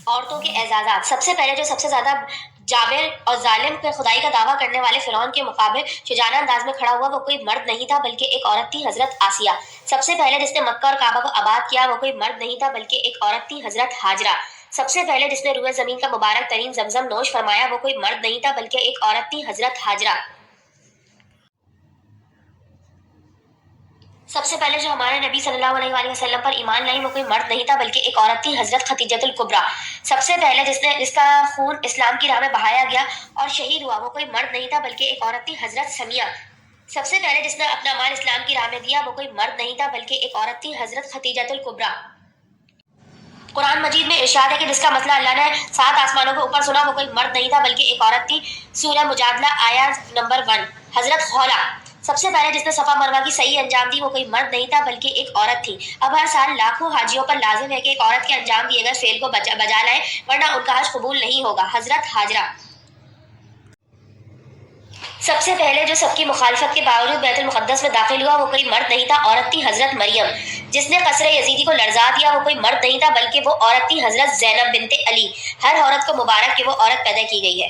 عورتوں کے اعزازات۔ سب سے پہلے جو سب سے زیادہ جابر اور ظالم پہ خدائی کا دعویٰ کرنے والے فرعون کے مقابلے شجاعانہ انداز میں کھڑا ہوا وہ کوئی مرد نہیں تھا بلکہ ایک عورت تھی، حضرت آسیہ۔ سب سے پہلے جس نے مکہ اور کعبہ کو آباد کیا وہ کوئی مرد نہیں تھا بلکہ ایک عورت تھی، حضرت ہاجرہ۔ سب سے پہلے جس نے روئے زمین کا مبارک ترین زمزم نوش فرمایا وہ کوئی مرد نہیں تھا بلکہ ایک عورت تھی، حضرت ہاجرہ۔ سب سے پہلے جو ہمارے نبی صلی اللہ علیہ وآلہ وسلم پر ایمان لائی وہ کوئی مرد نہیں تھا بلکہ ایک عورت تھی، حضرت خدیجۃ الکبریٰ۔ سب سے پہلے جس کا خون اسلام کی راہ میں بہایا گیا اور شہید ہوا وہ کوئی مرد نہیں تھا بلکہ ایک عورت تھی، حضرت سمیہ۔ سب سے پہلے جس نے اپنا مال اسلام کی راہ میں دیا وہ کوئی مرد نہیں تھا بلکہ ایک عورت تھی، حضرت خدیجۃ الکبریٰ۔ قرآن مجید میں ارشاد ہے کہ جس کا مسئلہ اللہ نے 7 آسمانوں کے اوپر سنا وہ کوئی مرد نہیں تھا بلکہ ایک عورت تھی، سورہ مجادلہ آیت نمبر 1، حضرت خولہ۔ سب سے پہلے جس نے صفا مروہ کی صحیح انجام دی وہ کوئی مرد نہیں تھا بلکہ ایک عورت تھی۔ اب ہر سال لاکھوں حاجیوں پر لازم ہے کہ ایک عورت کے انجام دیے گئے فعل کو بجا لائیں ورنہ ان کا حج قبول نہیں ہوگا، حضرت ہاجرہ۔ سب سے پہلے جو سب کی مخالفت کے باوجود بیت المقدس میں داخل ہوا وہ کوئی مرد نہیں تھا، عورت تھی، حضرت مریم۔ جس نے قصر یزیدی کو لرزا دیا وہ کوئی مرد نہیں تھا بلکہ وہ عورت تھی، حضرت زینب بنت علی۔ ہر عورت کو مبارک کہ وہ عورت پیدا کی گئی ہے۔